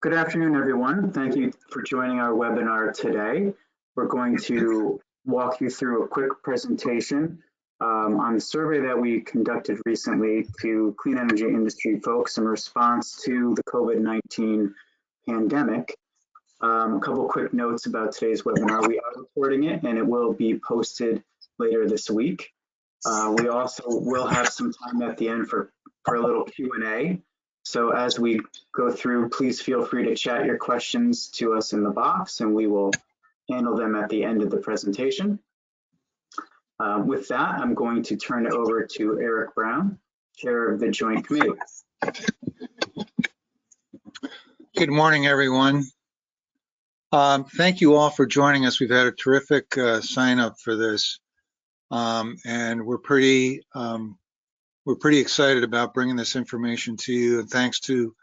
Good afternoon, everyone. Thank you for joining our webinar today. We're going to walk you through a quick presentation on the survey that we conducted recently to clean energy industry folks in response to the COVID-19 pandemic. A couple quick notes about today's webinar. We are recording it and it will be posted later this week. We also will have some time at the end for a little Q&A. So as we go through, please feel free to chat your questions to us in the box and we will handle them at the end of the presentation. With that, I'm going to turn it over to Eric Brown, Chair of the Joint Committee. Good morning, everyone. Thank you all for joining us. We've had a terrific sign up for this, and we're pretty excited about bringing this information to you. And thanks to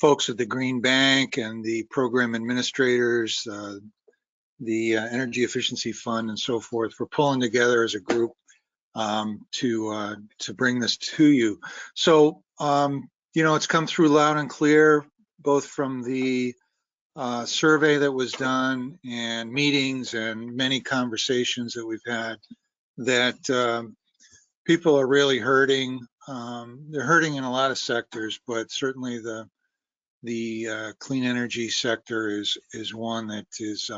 folks at the Green Bank and the program administrators, the Energy Efficiency Fund, and so forth for pulling together as a group to bring this to you. So you know, it's come through loud and clear, both from the survey that was done and meetings and many conversations that we've had, that people are really hurting. They're hurting in a lot of sectors, but certainly the clean energy sector is one that is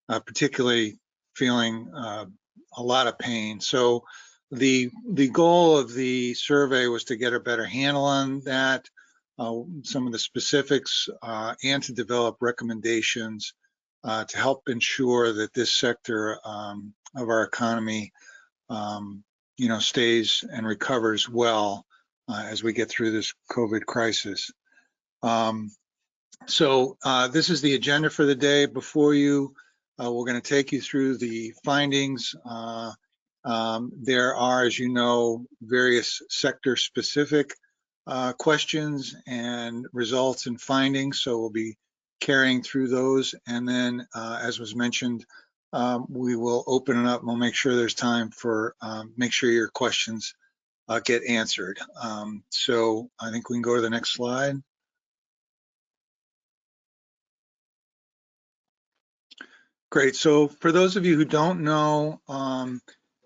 particularly feeling a lot of pain. So the goal of the survey was to get a better handle on that, some of the specifics, and to develop recommendations to help ensure that this sector of our economy you know, stays and recovers well as we get through this COVID crisis. So this is the agenda for the day before you. We're going to take you through the findings. There are, as you know, various sector-specific questions and results and findings, so we'll be carrying through those. And then, as was mentioned, we will open it up and we'll make sure there's time for, make sure your questions get answered. So I think we can go to the next slide. Great. So for those of you who don't know,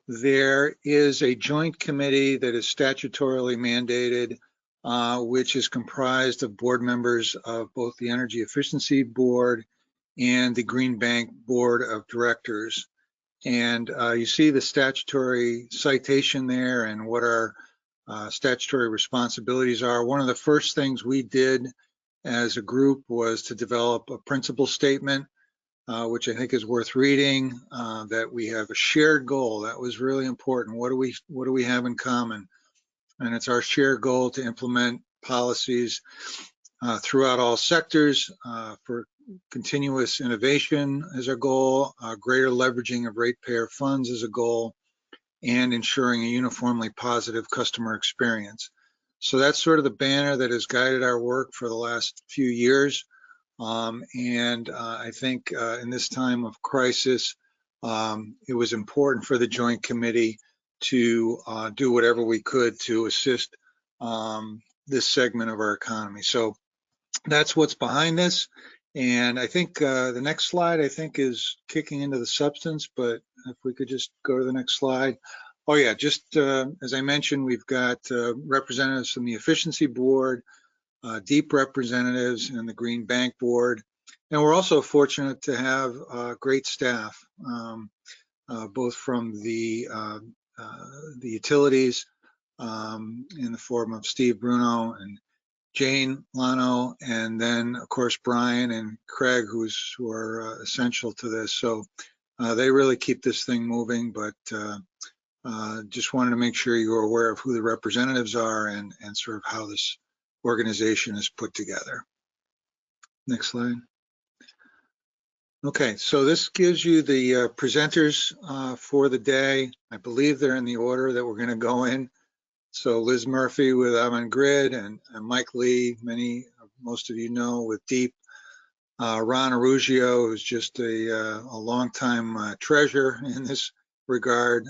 there is a joint committee that is statutorily mandated, which is comprised of board members of both the Energy Efficiency Board and the Green Bank Board of Directors. And you see the statutory citation there and what our statutory responsibilities are. One of the first things we did as a group was to develop a principle statement, which I think is worth reading, that we have a shared goal. That was really important. What do we have in common? And it's our shared goal to implement policies throughout all sectors for continuous innovation as a goal, greater leveraging of ratepayer funds as a goal, and ensuring a uniformly positive customer experience. So that's sort of the banner that has guided our work for the last few years. And I think in this time of crisis, it was important for the Joint Committee to do whatever we could to assist this segment of our economy. So that's what's behind this. And I think the next slide, I think, is kicking into the substance, but if we could just go to the next slide. Oh yeah, just as I mentioned, we've got representatives from the Efficiency Board, deep representatives in the Green Bank Board, and we're also fortunate to have great staff, both from the utilities in the form of Steve Bruno and Jane Lano, and then of course Brian and Craig, who are essential to this. So they really keep this thing moving, but just wanted to make sure you were aware of who the representatives are and sort of how this organization is put together. Next slide. Okay, so this gives you the presenters for the day. I believe they're in the order that we're going to go in. So Liz Murphy with Avangrid and Mike Lee, most of you know, with Deep. Ron Arugio, who's just a longtime treasure in this regard,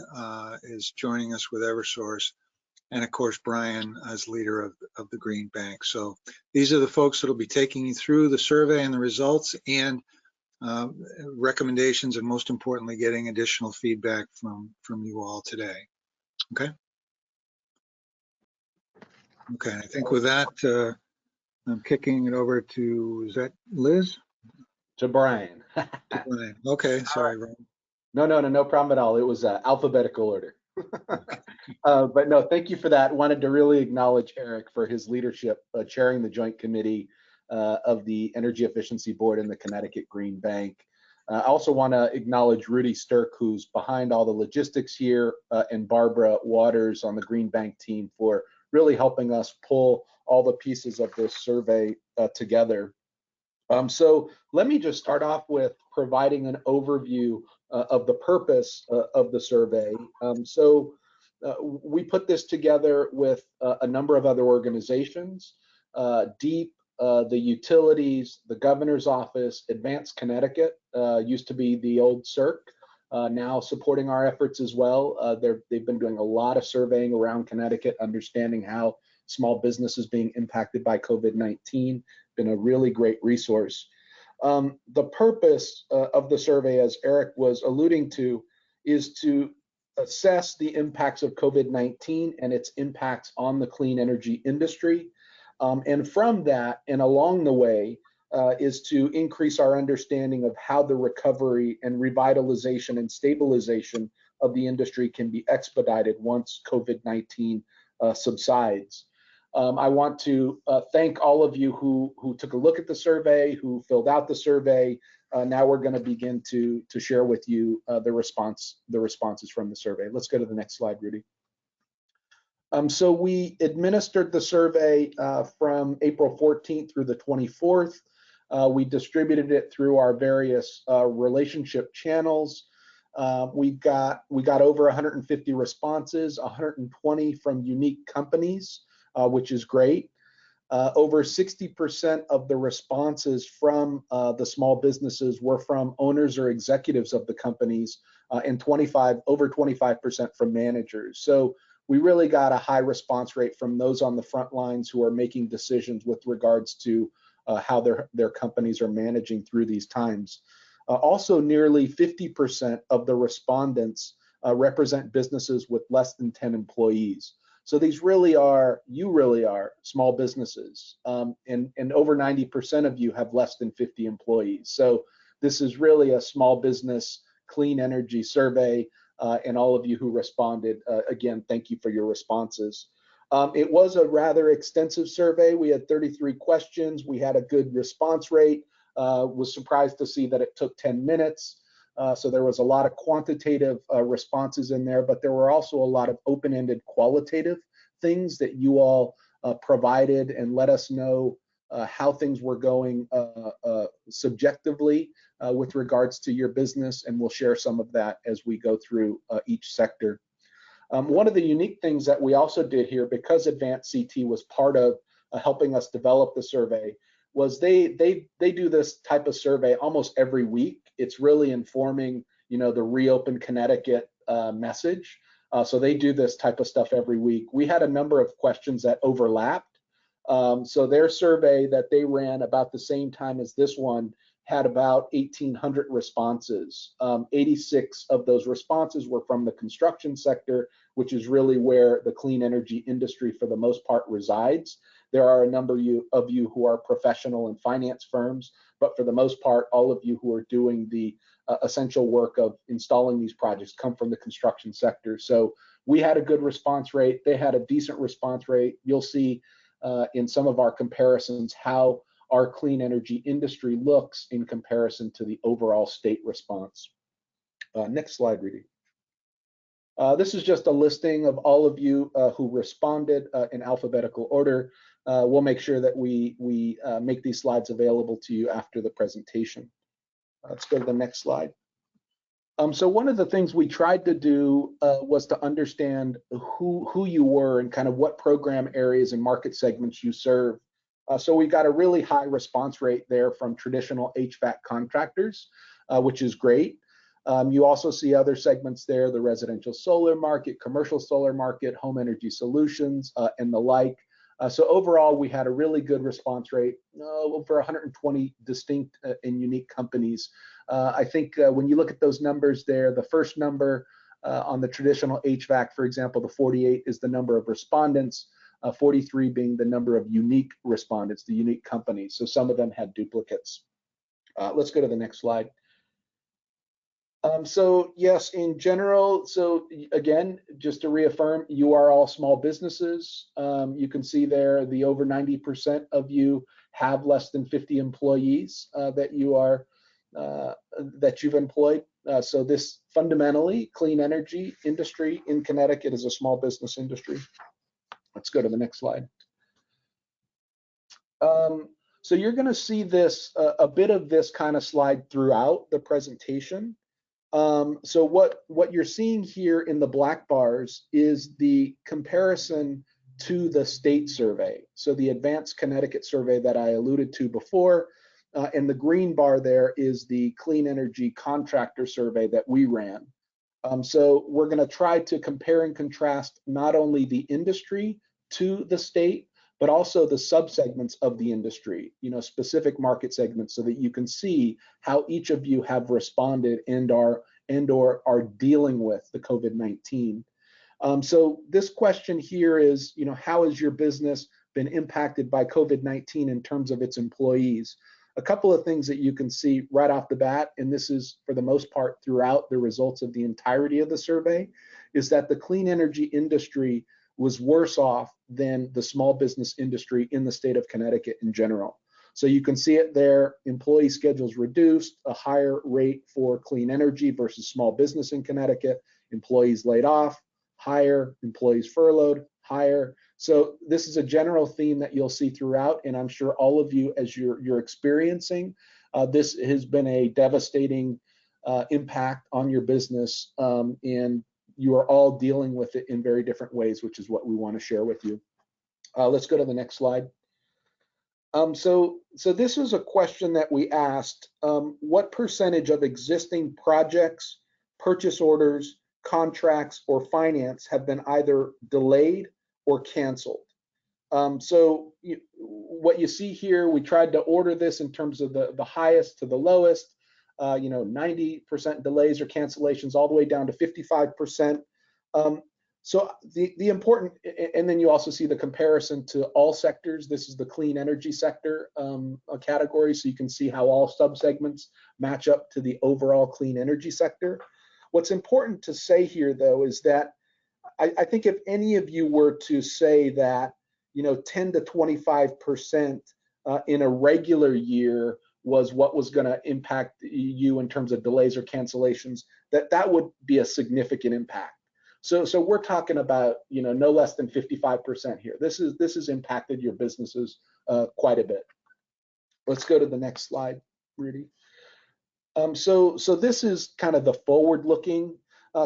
is joining us with Eversource. and of course, Brian as leader of the Green Bank. So these are the folks that will be taking you through the survey and the results and recommendations, and most importantly, getting additional feedback from you all today. Okay. Okay, I think with that, I'm kicking it over to, is that Liz? To Brian. To Brian. Okay, sorry, Brian. No problem at all. It was alphabetical order. But no, thank you for that. Wanted to really acknowledge Eric for his leadership chairing the Joint Committee of the Energy Efficiency Board and the Connecticut Green Bank. I also want to acknowledge Rudy Sturck, who's behind all the logistics here, and Barbara Waters on the Green Bank team for really helping us pull all the pieces of this survey together. So let me just start off with providing an overview of the purpose of the survey. We put this together with a number of other organizations, DEEP, the utilities, the governor's office, Advance Connecticut, used to be the old ZREC, now supporting our efforts as well. They've been doing a lot of surveying around Connecticut, understanding how small business is being impacted by COVID-19. Been a really great resource. The purpose of the survey, as Eric was alluding to, is to assess the impacts of COVID-19 and its impacts on the clean energy industry. And from that and along the way is to increase our understanding of how the recovery and revitalization and stabilization of the industry can be expedited once COVID-19 subsides. I want to thank all of you who took a look at the survey, who filled out the survey. Now we're going to begin to share with you the responses from the survey. Let's go to the next slide, Rudy. So we administered the survey from April 14th through the 24th. We distributed it through our various relationship channels. We got over 150 responses, 120 from unique companies, which is great. Over 60% of the responses from the small businesses were from owners or executives of the companies, and over 25% from managers. So we really got a high response rate from those on the front lines who are making decisions with regards to how their companies are managing through these times. Also, nearly 50% of the respondents represent businesses with less than 10 employees. So these you really are small businesses, and over 90% of you have less than 50 employees. So this is really a small business clean energy survey, and all of you who responded, again, thank you for your responses. It was a rather extensive survey. We had 33 questions. We had a good response rate. Was surprised to see that it took 10 minutes. So there was a lot of quantitative responses in there, but there were also a lot of open-ended qualitative things that you all provided and let us know how things were going subjectively with regards to your business, and we'll share some of that as we go through each sector. One of the unique things that we also did here, because AdvanceCT was part of helping us develop the survey, was they do this type of survey almost every week. It's really informing, the Reopen Connecticut message. So they do this type of stuff every week. We had a number of questions that overlapped. So their survey that they ran about the same time as this one had about 1,800 responses. 86 of those responses were from the construction sector, which is really where the clean energy industry for the most part resides. There are a number of you who are professional and finance firms, but for the most part, all of you who are doing the essential work of installing these projects come from the construction sector. So we had a good response rate. They had a decent response rate. You'll see in some of our comparisons how our clean energy industry looks in comparison to the overall state response. Next slide, Rudy. This is just a listing of all of you who responded in alphabetical order. We'll make sure that we make these slides available to you after the presentation. Let's go to the next slide. So one of the things we tried to do was to understand who you were and kind of what program areas and market segments you serve. So we got a really high response rate there from traditional HVAC contractors, which is great. You also see other segments there, the residential solar market, commercial solar market, home energy solutions, and the like. So overall, we had a really good response rate, over 120 distinct and unique companies. I think when you look at those numbers there, the first number on the traditional HVAC, for example, the 48 is the number of respondents, 43 being the number of unique respondents, the unique companies. So some of them had duplicates. Let's go to the next slide. So yes, in general, so again, just to reaffirm, you are all small businesses. You can see there the over 90% of you have less than 50 employees that you've employed. So this fundamentally clean energy industry in Connecticut is a small business industry. Let's go to the next slide. So you're going to see this a bit of this kind of slide throughout the presentation. So what you're seeing here in the black bars is the comparison to the state survey. So the Advanced Connecticut survey that I alluded to before, and the green bar there is the Clean Energy Contractor survey that we ran. So we're going to try to compare and contrast not only the industry to the state, but also the subsegments of the industry, specific market segments, so that you can see how each of you have responded and or are dealing with the COVID-19. So this question here is, how has your business been impacted by COVID-19 in terms of its employees? A couple of things that you can see right off the bat, and this is for the most part throughout the results of the entirety of the survey, is that the clean energy industry was worse off than the small business industry in the state of Connecticut in general. So you can see it there, employee schedules reduced, a higher rate for clean energy versus small business in Connecticut, employees laid off, higher, employees furloughed, higher. So this is a general theme that you'll see throughout, and I'm sure all of you, as you're experiencing, this has been a devastating impact on your business, and you are all dealing with it in very different ways, which is what we want to share with you. Let's go to the next slide. So this is a question that we asked. What percentage of existing projects, purchase orders, contracts, or finance have been either delayed or canceled? What you see here, we tried to order this in terms of the highest to the lowest. 90% delays or cancellations all the way down to 55%. So the important, and then you also see the comparison to all sectors. This is the clean energy sector category, so you can see how all subsegments match up to the overall clean energy sector. What's important to say here, though, is that I think if any of you were to say that 10 to 25% in a regular year was what was going to impact you in terms of delays or cancellations, that would be a significant impact. So we're talking about no less than 55% here. This has impacted your businesses quite a bit. Let's go to the next slide, Rudy. So this is kind of the forward-looking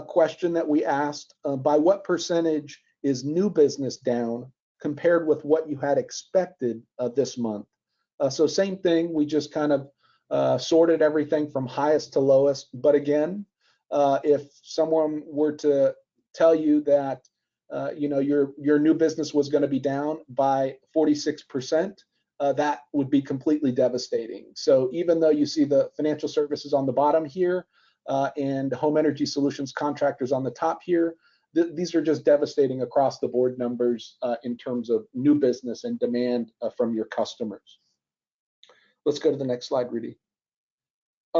question that we asked. By what percentage is new business down compared with what you had expected this month? So same thing, we just kind of sorted everything from highest to lowest. But again, if someone were to tell you that your new business was going to be down by 46%, that would be completely devastating. So even though you see the financial services on the bottom here and home energy solutions contractors on the top here, these are just devastating across the board numbers in terms of new business and demand from your customers. Let's go to the next slide, Rudy.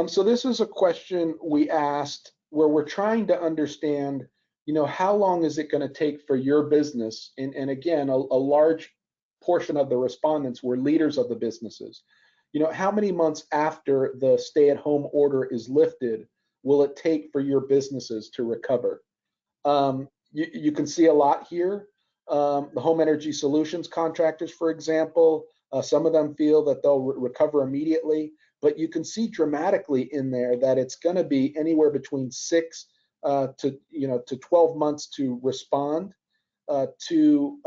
So this is a question we asked where we're trying to understand, how long is it going to take for your business? And again, a large portion of the respondents were leaders of the businesses. How many months after the stay-at-home order is lifted will it take for your businesses to recover? You can see a lot here. The home energy solutions contractors, for example, some of them feel that they'll recover immediately, but you can see dramatically in there that it's going to be anywhere between 6 to 12 months to respond to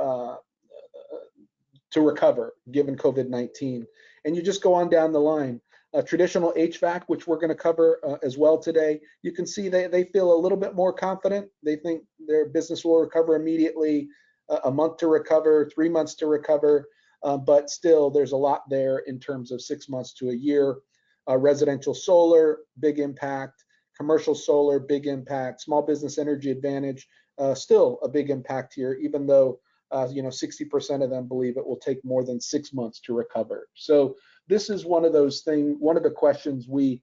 recover, given COVID-19. And you just go on down the line. Traditional HVAC, which we're going to cover as well today, you can see they feel a little bit more confident. They think their business will recover immediately, a month to recover, 3 months to recover, but still there's a lot there in terms of 6 months to a year. Residential solar, big impact. Commercial solar, big impact. Small business energy advantage, still a big impact here, even though 60% of them believe it will take more than 6 months to recover. So this is one of those things, one of the questions we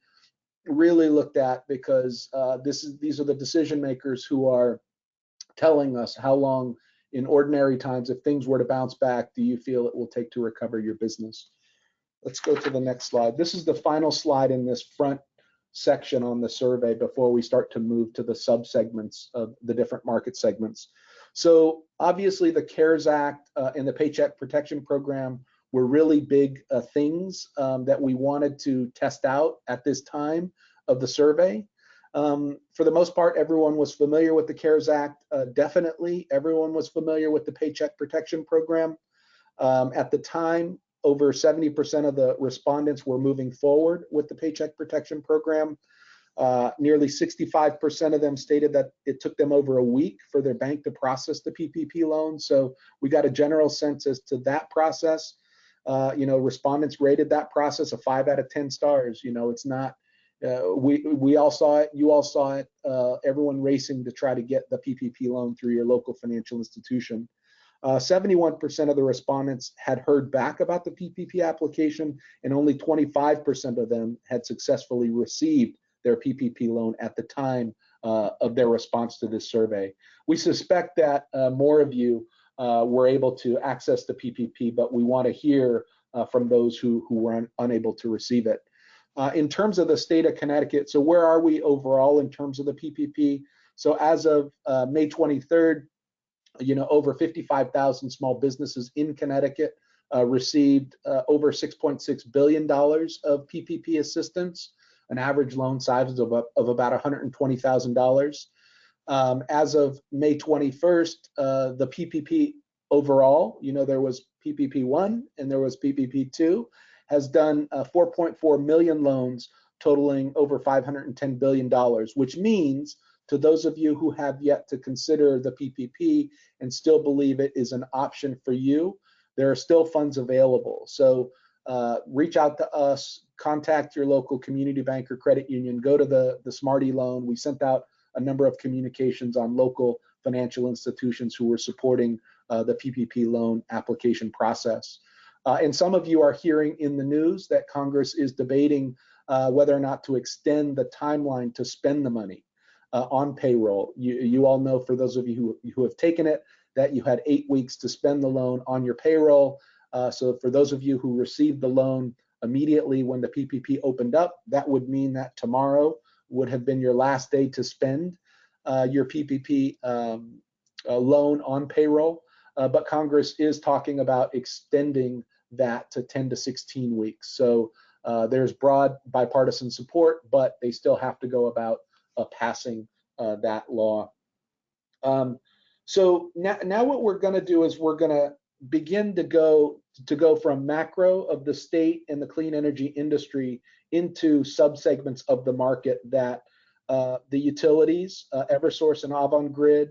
really looked at, because these are the decision makers who are telling us how long in ordinary times, if things were to bounce back, do you feel it will take to recover your business? Let's go to the next slide. This is the final slide in this front section on the survey before we start to move to the subsegments of the different market segments. So obviously the CARES Act and the Paycheck Protection Program were really big things that we wanted to test out at this time of the survey. For the most part, everyone was familiar with the CARES Act. Definitely everyone was familiar with the Paycheck Protection Program. At the time, over 70% of the respondents were moving forward with the Paycheck Protection Program. Nearly 65% of them stated that it took them over a week for their bank to process the PPP loan. So we got a general sense as to that process. Respondents rated that process a 5 out of 10 stars. It's not, we all saw it, you all saw it, everyone racing to try to get the PPP loan through your local financial institution. 71% of the respondents had heard back about the PPP application, and only 25% of them had successfully received their PPP loan at the time of their response to this survey. We suspect that more of you were able to access the PPP, but we want to hear from those who were unable to receive it. In terms of the state of Connecticut, so where are we overall in terms of the PPP? So as of May 23rd, over 55,000 small businesses in Connecticut received over $6.6 billion of PPP assistance, an average loan size of about $120,000. As of May 21st, the PPP overall, there was PPP 1 and there was PPP 2, has done 4.4 million loans totaling over $510 billion, which means to those of you who have yet to consider the PPP and still believe it is an option for you, there are still funds available. So reach out to us, contact your local community bank or credit union, go to the Smarty loan. We sent out a number of communications on local financial institutions who were supporting the PPP loan application process. And some of you are hearing in the news that Congress is debating whether or not to extend the timeline to spend the money on payroll. You all know, for those of you who have taken it, that you had 8 weeks to spend the loan on your payroll. So for those of you who received the loan immediately when the PPP opened up, that would mean that tomorrow would have been your last day to spend your PPP loan on payroll. But Congress is talking about extending that to 10 to 16 weeks. So there's broad bipartisan support, but they still have to go about passing that law. So now what we're going to do is we're going to begin to go from macro of the state and the clean energy industry into subsegments of the market that the utilities, Eversource and Avangrid,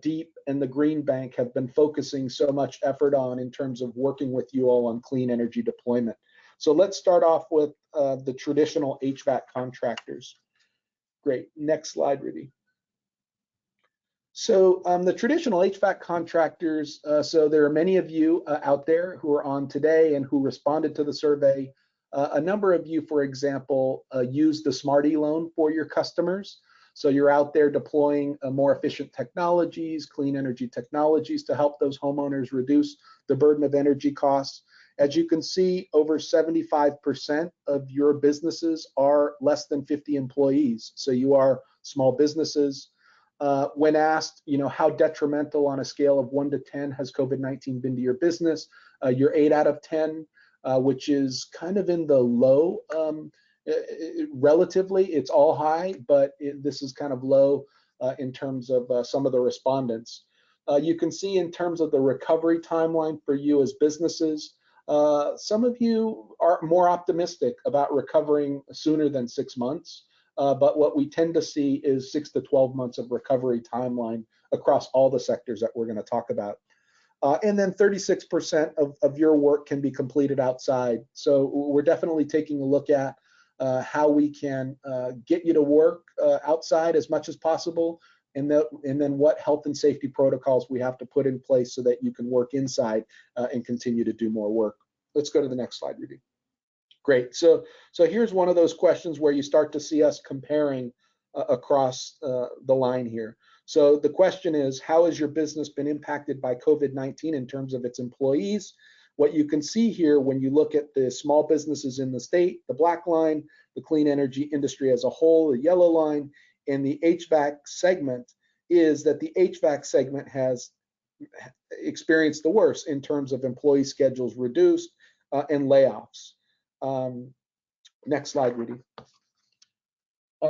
Deep and the Green Bank have been focusing so much effort on in terms of working with you all on clean energy deployment. So let's start off with the traditional HVAC contractors. Great, next slide, Ruby. So the traditional HVAC contractors, so there are many of you out there who are on today and who responded to the survey. A number of you, for example, use the Smarty loan for your customers. So you're out there deploying more efficient technologies, clean energy technologies to help those homeowners reduce the burden of energy costs. As you can see, over 75% of your businesses are less than 50 employees. So you are small businesses. When asked, how detrimental on a scale of 1 to 10 has COVID-19 been to your business, you're 8 out of 10, which is kind of in the low. Relatively, it's all high, but this is kind of low in terms of some of the respondents. You can see in terms of the recovery timeline for you as businesses, Some of you are more optimistic about recovering sooner than 6 months, but what we tend to see is 6 to 12 months of recovery timeline across all the sectors that we're going to talk about. And then 36% of your work can be completed outside. So we're definitely taking a look at how we can get you to work outside as much as possible, and then what health and safety protocols we have to put in place so that you can work inside and continue to do more work. Let's go to the next slide, Rudy. Great. So here's one of those questions where you start to see us comparing across the line here. So the question is, how has your business been impacted by COVID-19 in terms of its employees? What you can see here when you look at the small businesses in the state, the black line, the clean energy industry as a whole, the yellow line, and the HVAC segment, is that the HVAC segment has experienced the worst in terms of employee schedules reduced and layoffs. Next slide, Rudy.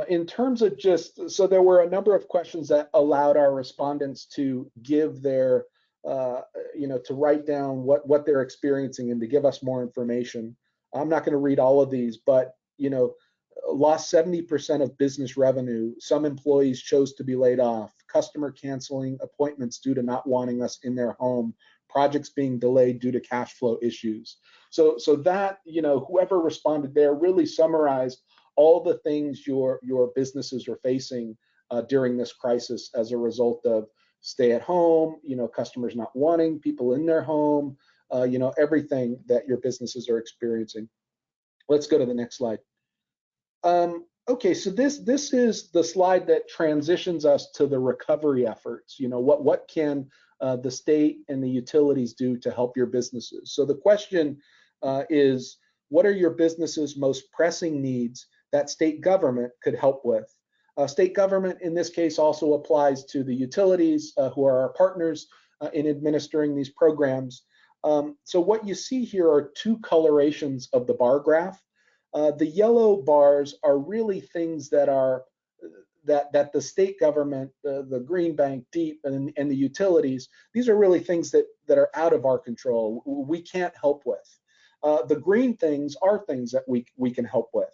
In terms of so there were a number of questions that allowed our respondents to give their, to write down what they're experiencing and to give us more information. I'm not going to read all of these, but, lost 70% of business revenue. Some employees chose to be laid off. Customer canceling appointments due to not wanting us in their home. Projects being delayed due to cash flow issues. So that, whoever responded there really summarized all the things your businesses are facing during this crisis as a result of stay at home, customers not wanting people in their home, everything that your businesses are experiencing. Let's go to the next slide. Okay, so this is the slide that transitions us to the recovery efforts. What can the state and the utilities do to help your businesses? So the question is, what are your business's most pressing needs that state government could help with? State government in this case also applies to the utilities who are our partners in administering these programs. So what you see here are two colorations of the bar graph. The yellow bars are really things that are that the state government, the Green Bank, DEEP, and the utilities, these are really things that are out of our control. We can't help with. The green things are things that we can help with.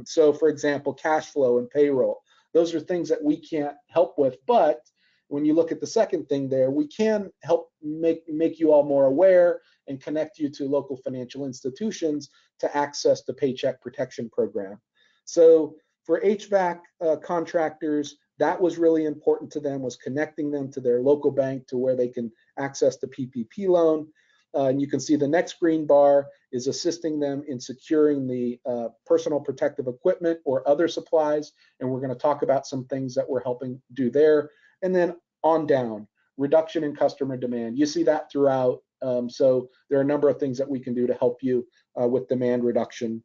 So for example, cash flow and payroll, those are things that we can't help with. But when you look at the second thing there, we can help make you all more aware and connect you to local financial institutions to access the Paycheck Protection Program. So for HVAC contractors, that was really important to them, was connecting them to their local bank to where they can access the PPP loan. And you can see the next green bar is assisting them in securing the personal protective equipment or other supplies. And we're going to talk about some things that we're helping do there. And then on down, reduction in customer demand. You see that throughout. So there are a number of things that we can do to help you with demand reduction.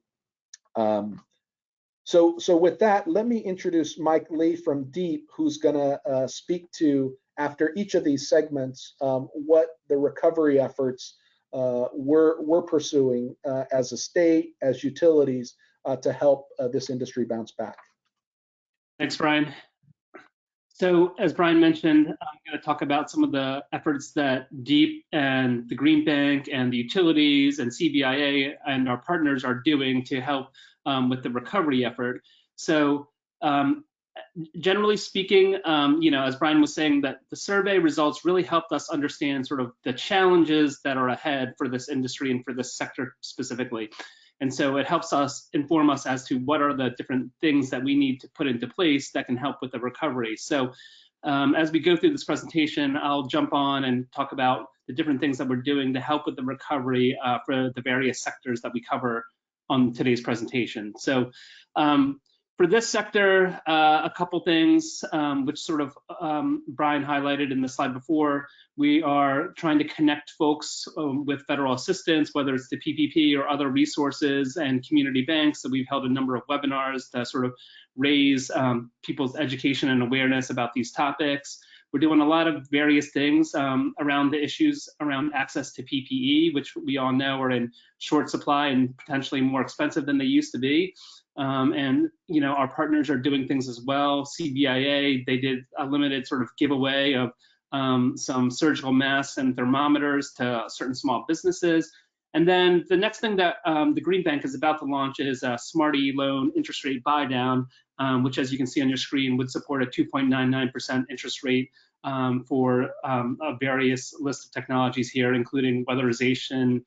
So with that, let me introduce Mike Lee from DEEP, who's going to speak to, after each of these segments, what the recovery efforts we're pursuing as a state, as utilities, to help this industry bounce back. Thanks, Brian. So as Brian mentioned, I'm going to talk about some of the efforts that DEEP and the Green Bank and the utilities and SBEA and our partners are doing to help with the recovery effort. So generally speaking, as Brian was saying, that the survey results really helped us understand sort of the challenges that are ahead for this industry and for this sector specifically. And so it helps us inform us as to what are the different things that we need to put into place that can help with the recovery. So as we go through this presentation, I'll jump on and talk about the different things that we're doing to help with the recovery for the various sectors that we cover on today's presentation. So for this sector, a couple things which sort of Brian highlighted in the slide before. We are trying to connect folks with federal assistance, whether it's the PPP or other resources and community banks. So we've held a number of webinars to sort of raise people's education and awareness about these topics. We're doing a lot of various things around the issues around access to PPE, which we all know are in short supply and potentially more expensive than they used to be. And our partners are doing things as well. SBEA, they did a limited sort of giveaway of some surgical masks and thermometers to certain small businesses. And then the next thing that the Green Bank is about to launch is a Smarty loan interest rate buy down, which, as you can see on your screen, would support a 2.99% interest rate for a various list of technologies here, including weatherization,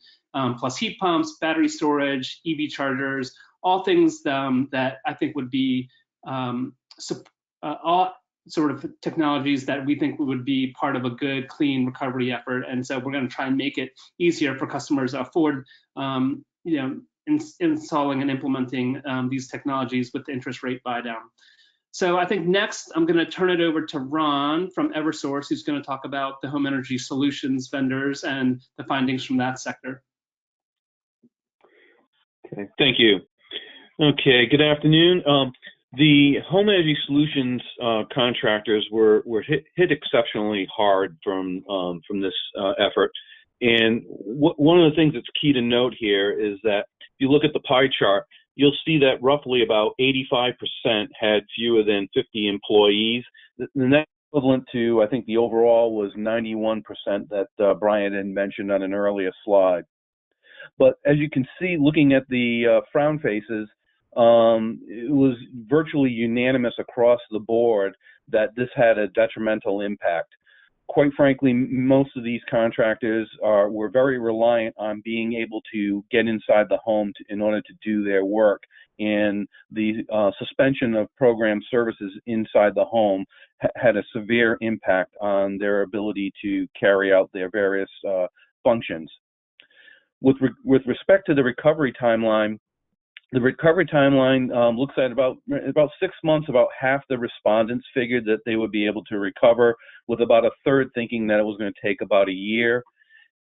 plus heat pumps, battery storage, EV chargers, all things that I think would be all sort of technologies that we think would be part of a good, clean recovery effort. And so we're going to try and make it easier for customers to afford, installing and implementing these technologies with the interest rate buy down. So I think next I'm going to turn it over to Ron from Eversource, who's going to talk about the home energy solutions vendors and the findings from that sector. Okay, thank you. Okay, good afternoon. The home energy solutions contractors were hit exceptionally hard from this effort. And one of the things that's key to note here is that if you look at the pie chart, you'll see that roughly about 85% had fewer than 50 employees. And that's equivalent to, I think the overall was 91% that Brian had mentioned on an earlier slide. But as you can see, looking at the frown faces, it was virtually unanimous across the board that this had a detrimental impact. Quite frankly, most of these contractors were very reliant on being able to get inside the home in order to do their work. And the suspension of program services inside the home had a severe impact on their ability to carry out their various functions. With respect to the recovery timeline, looks at about 6 months. About half the respondents figured that they would be able to recover, with about a third thinking that it was going to take about a year.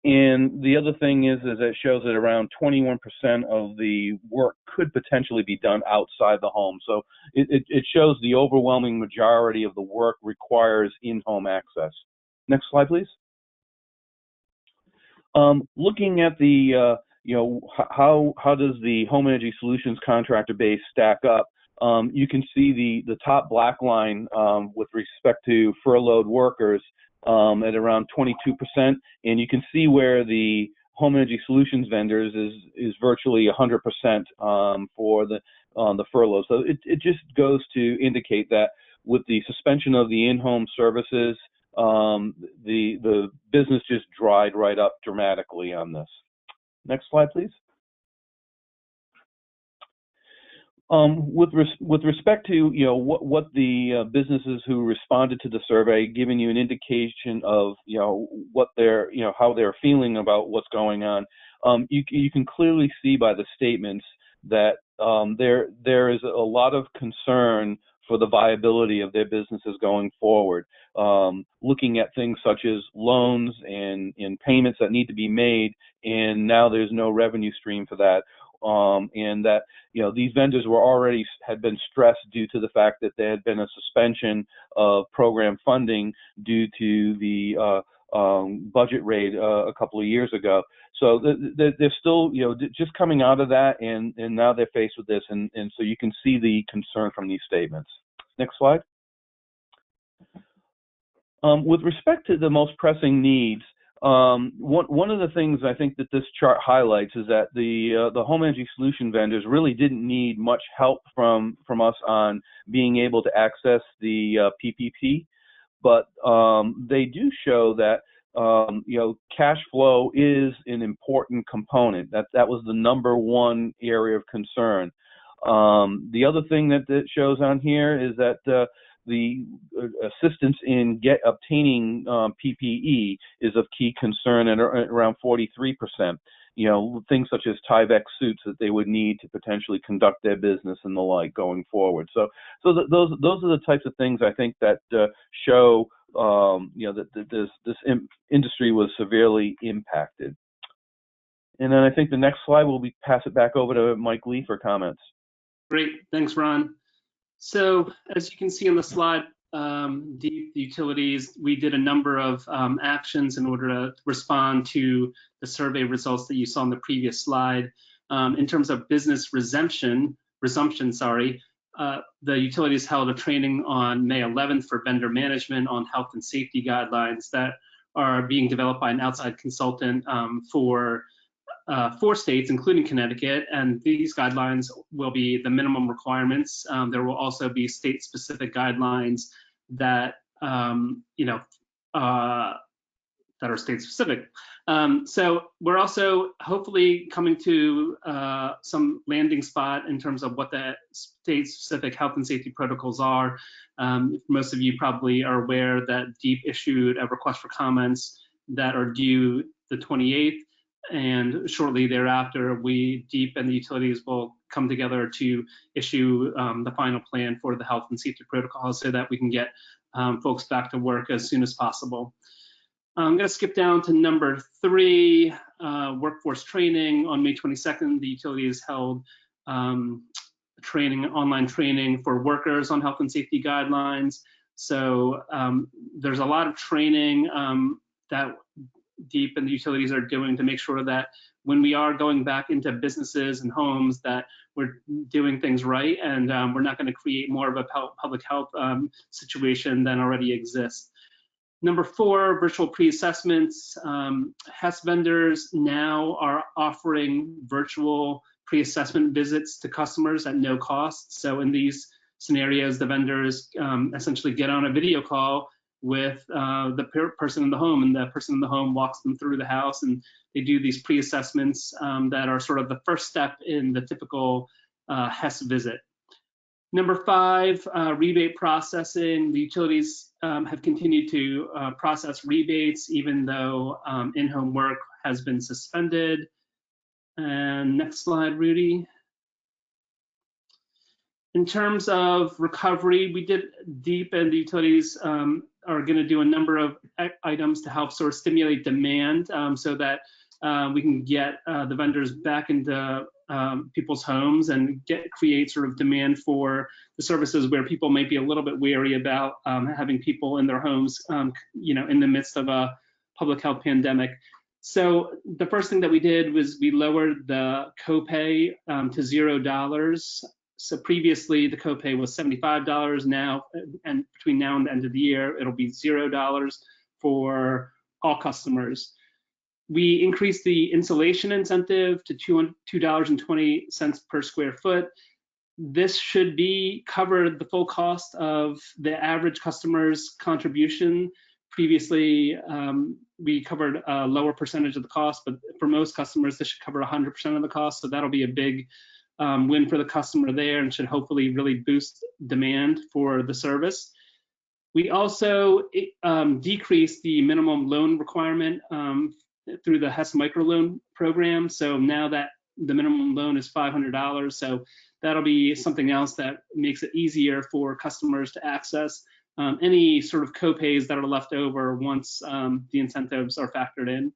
And the other thing is it shows that around 21% of the work could potentially be done outside the home. So it shows the overwhelming majority of the work requires in-home access. Next slide, please. Looking at the how does the home energy solutions contractor base stack up? You can see the top black line with respect to furloughed workers at around 22%, and you can see where the home energy solutions vendors is virtually 100% for the furlough. So it just goes to indicate that with the suspension of the in-home services, the business just dried right up dramatically on this. Next slide, please. With respect to what the businesses who responded to the survey, giving you an indication of what they're how they're feeling about what's going on, you can clearly see by the statements that there is a lot of concern for the viability of their businesses going forward. Looking at things such as loans and payments that need to be made, and now there's no revenue stream for that. And that these vendors had been stressed due to the fact that there had been a suspension of program funding due to the budget raid a couple of years ago. So they're still just coming out of that, and now they're faced with this, and so you can see the concern from these statements. Next slide. With respect to the most pressing needs, one of the things I think that this chart highlights is that the home energy solution vendors really didn't need much help from us on being able to access the PPP, but they do show that cash flow is an important component. That was the #1 area of concern. The other thing that it shows on here is that the assistance in obtaining PPE is of key concern at around 43%. Things such as Tyvek suits that they would need to potentially conduct their business and the like going forward. So those are the types of things I think that show that this industry was severely impacted. And then I think the next slide will be pass it back over to Mike Lee for comments. Great, thanks, Ron. So as you can see on the slide, the utilities, we did a number of actions in order to respond to the survey results that you saw on the previous slide. In terms of business resumption, the utilities held a training on May 11th for vendor management on health and safety guidelines that are being developed by an outside consultant for 4 states, including Connecticut, and these guidelines will be the minimum requirements. There will also be state-specific guidelines that that are state-specific. So we're also hopefully coming to some landing spot in terms of what the state-specific health and safety protocols are. Most of you probably are aware that DEEP issued a request for comments that are due the 28th, and shortly thereafter, DEEP and the utilities will come together to issue the final plan for the health and safety protocols so that we can get folks back to work as soon as possible. I'm going to skip down to number 3, workforce training. On May 22nd, the utilities held online training for workers on health and safety guidelines. So there's a lot of training that DEEP and the utilities are doing to make sure that when we are going back into businesses and homes that we're doing things right, and we're not going to create more of a public health situation than already exists. Number 4, virtual pre-assessments. HES vendors now are offering virtual pre-assessment visits to customers at no cost. So in these scenarios, the vendors essentially get on a video call with the person in the home, and the person in the home walks them through the house, and they do these pre-assessments that are sort of the first step in the typical HES visit. Number 5, rebate processing. The utilities have continued to process rebates even though in-home work has been suspended. And next slide, Rudy. In terms of recovery, DEEP and the utilities are going to do a number of items to help sort of stimulate demand so that we can get the vendors back into people's homes and create sort of demand for the services where people might be a little bit wary about having people in their homes, in the midst of a public health pandemic. So the first thing that we did was we lowered the copay to $0. So previously the copay was $75 now, and between now and the end of the year, it'll be $0 for all customers. We increased the insulation incentive to $2.20 per square foot. This should cover the full cost of the average customer's contribution. Previously, we covered a lower percentage of the cost, but for most customers, this should cover 100% of the cost. So that'll be a big win for the customer there, and should hopefully really boost demand for the service. We also decreased the minimum loan requirement through the HES microloan program. So now that the minimum loan is $500, so that'll be something else that makes it easier for customers to access any sort of copays that are left over once the incentives are factored in.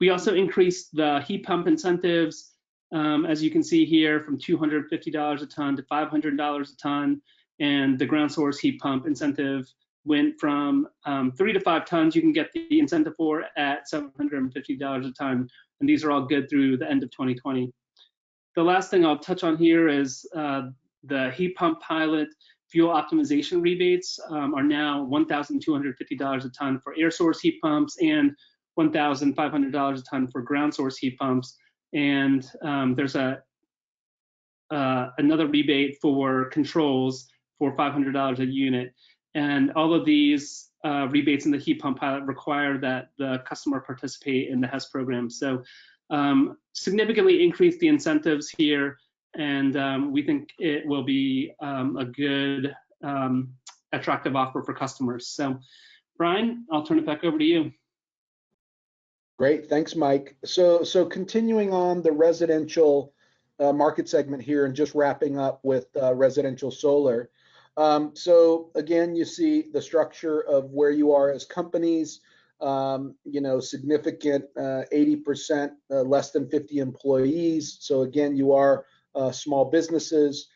We also increased the heat pump incentives, as you can see here, from $250 a ton to $500 a ton, and the ground source heat pump incentive went from 3 to 5 tons you can get the incentive for at $750 a ton, and these are all good through the end of 2020. The last thing I'll touch on here is the heat pump pilot fuel optimization rebates are now $1,250 a ton for air source heat pumps and $1,500 a ton for ground source heat pumps. And there's another rebate for controls for $500 a unit. And all of these rebates in the heat pump pilot require that the customer participate in the HES program. So significantly increase the incentives here, and we think it will be a good, attractive offer for customers. So Brian, I'll turn it back over to you. Great, thanks, Mike. So continuing on the residential market segment here, and just wrapping up with residential solar. So again, you see the structure of where you are as companies, significant 80% less than 50 employees. So again, you are small businesses.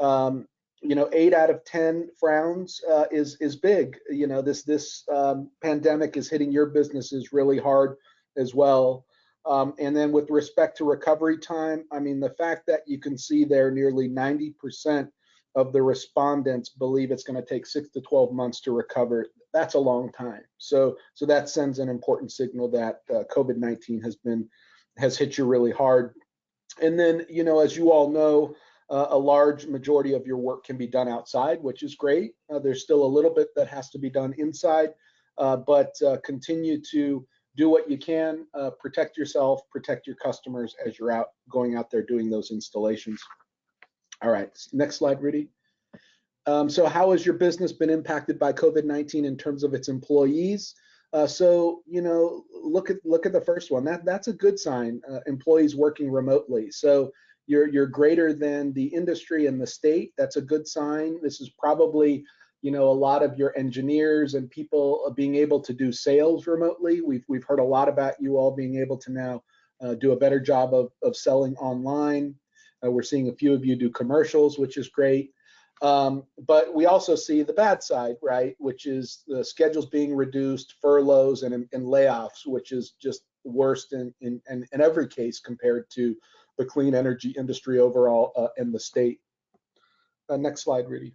8 out of 10 frowns is big. This pandemic is hitting your businesses really hard as well. And then with respect to recovery time, I mean, the fact that you can see there nearly 90% of the respondents believe it's going to take 6 to 12 months to recover. That's a long time. So that sends an important signal that COVID-19 has been has hit you really hard. And then, you know, as you all know, a large majority of your work can be done outside, which is great. There's still a little bit that has to be done inside, but continue to do what you can, protect yourself, protect your customers as you're going out there doing those installations. All right, next slide, Rudy. So how has your business been impacted by COVID-19 in terms of its employees? So, you know, look at the first one. That's a good sign. Employees working remotely. So you're greater than the industry and the state. That's a good sign. This is probably, you know, a lot of your engineers and people being able to do sales remotely. We've heard a lot about you all being able to now do a better job of selling online. We're seeing a few of you do commercials, which is great. But we also see the bad side, right? Which is the schedules being reduced, furloughs, and layoffs, which is just the worst in every case compared to the clean energy industry overall in the state. Next slide, Rudy.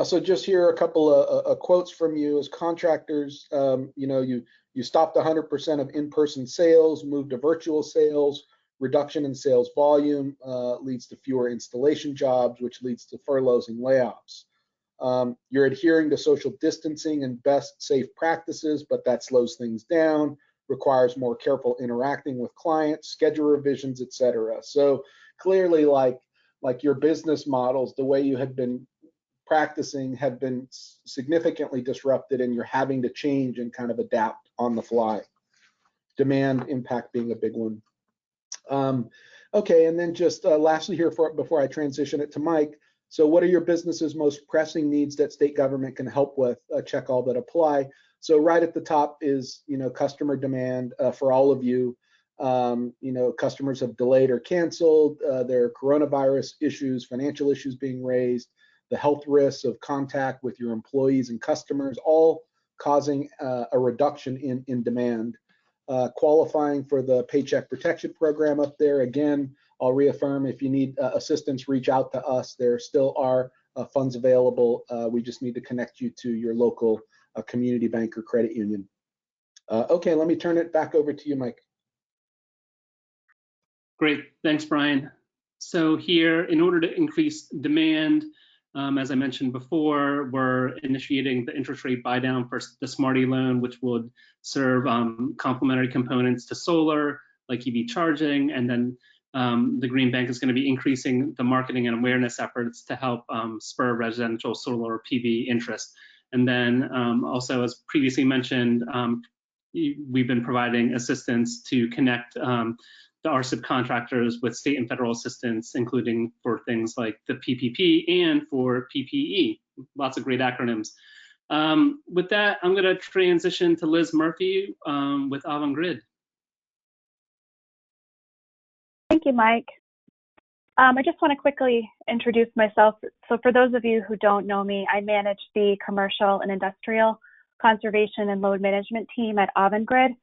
So just here a couple of quotes from you. As contractors, you know, you stopped 100% of in-person sales, moved to virtual sales. Reduction in sales volume leads to fewer installation jobs, which leads to furloughs and layoffs. You're adhering to social distancing and best safe practices, but that slows things down, requires more careful interacting with clients, schedule revisions, etc. So clearly, like your business models, the way you had been practicing have been significantly disrupted, and you're having to change and kind of adapt on the fly. Demand impact being a big one. Okay, and then just lastly here before I transition it to Mike, so what are your business's most pressing needs that state government can help with? Check all that apply. So right at the top is, you know, customer demand for all of you. You know, customers have delayed or canceled. There are coronavirus issues, financial issues being raised, the health risks of contact with your employees and customers, all causing a reduction in demand. Qualifying for the Paycheck Protection Program up there. Again, I'll reaffirm, if you need assistance, reach out to us. There still are funds available. We just need to connect you to your local community bank or credit union. Okay, let me turn it back over to you, Mike. Great, thanks, Brian. So here, in order to increase demand, as I mentioned before, we're initiating the interest rate buy down for the Smarty loan, which would serve complementary components to solar, like EV charging, and then the Green Bank is going to be increasing the marketing and awareness efforts to help spur residential solar PV interest. And then also, as previously mentioned, we've been providing assistance to connect the RSIP contractors with state and federal assistance, including for things like the PPP and for PPE. Lots of great acronyms. With that, I'm going to transition to Liz Murphy with AdvanceCT. Thank you, Mike. I just want to quickly introduce myself. So for those of you who don't know me, I manage the commercial and industrial conservation and load management team at AdvanceCT.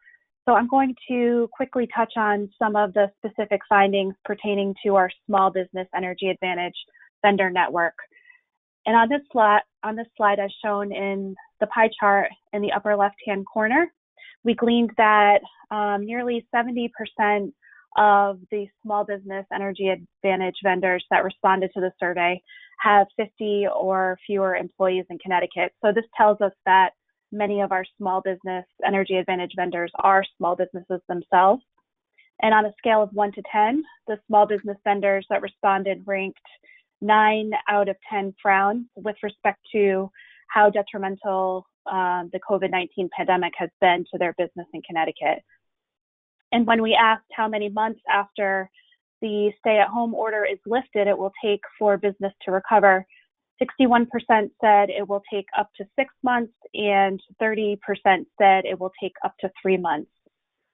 So I'm going to quickly touch on some of the specific findings pertaining to our small business energy advantage vendor network. And on this slide, as shown in the pie chart in the upper left-hand corner, we gleaned that nearly 70% of the small business energy advantage vendors that responded to the survey have 50 or fewer employees in Connecticut. So this tells us that many of our small business energy advantage vendors are small businesses themselves. And on a scale of 1 to 10, the small business vendors that responded ranked 9 out of 10 frowns with respect to how detrimental the COVID-19 pandemic has been to their business in Connecticut. And when we asked how many months after the stay-at-home order is lifted it will take for business to recover, 61% said it will take up to 6 months, and 30% said it will take up to 3 months.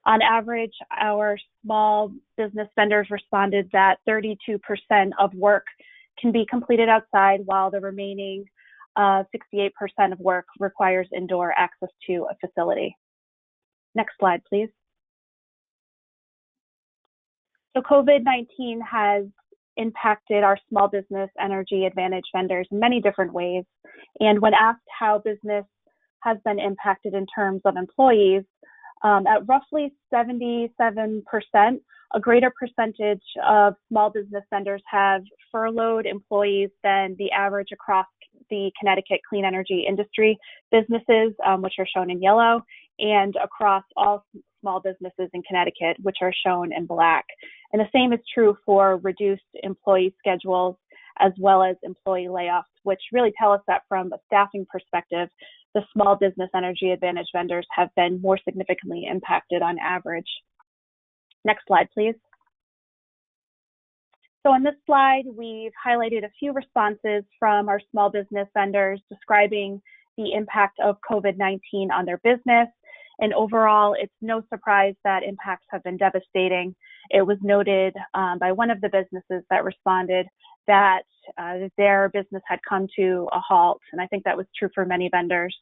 On average, our small business vendors responded that 32% of work can be completed outside, while the remaining 68% of work requires indoor access to a facility. Next slide, please. So COVID-19 has impacted our small business energy advantage vendors in many different ways. And when asked how business has been impacted in terms of employees, At roughly 77%, a greater percentage of small business vendors have furloughed employees than the average across the Connecticut clean energy industry businesses, which are shown in yellow, and across all small businesses in Connecticut, which are shown in black. And the same is true for reduced employee schedules as well as employee layoffs, which really tell us that from a staffing perspective, the small business energy advantage vendors have been more significantly impacted on average. Next slide, please. So on this slide, we've highlighted a few responses from our small business vendors describing the impact of COVID-19 on their business. And overall, it's no surprise that impacts have been devastating. It was noted by one of the businesses that responded that their business had come to a halt. And I think that was true for many vendors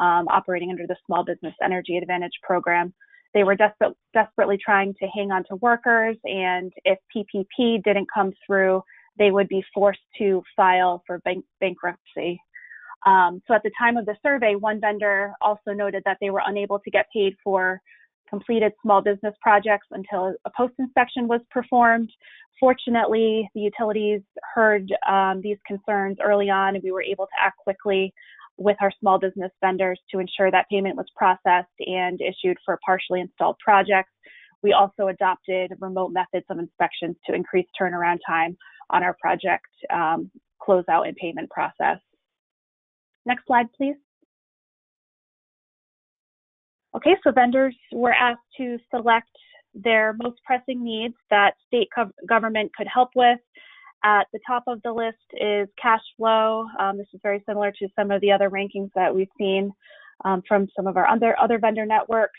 operating under the Small Business Energy Advantage program. They were desperately trying to hang on to workers, and if PPP didn't come through, they would be forced to file for bankruptcy. So at the time of the survey, one vendor also noted that they were unable to get paid for completed small business projects until a post-inspection was performed. Fortunately, the utilities heard these concerns early on, and we were able to act quickly with our small business vendors to ensure that payment was processed and issued for partially installed projects. We also adopted remote methods of inspections to increase turnaround time on our project closeout and payment process. Next slide, please. Okay, so vendors were asked to select their most pressing needs that state government could help with. At the top of the list is cash flow. This is very similar to some of the other rankings that we've seen from some of our other vendor networks.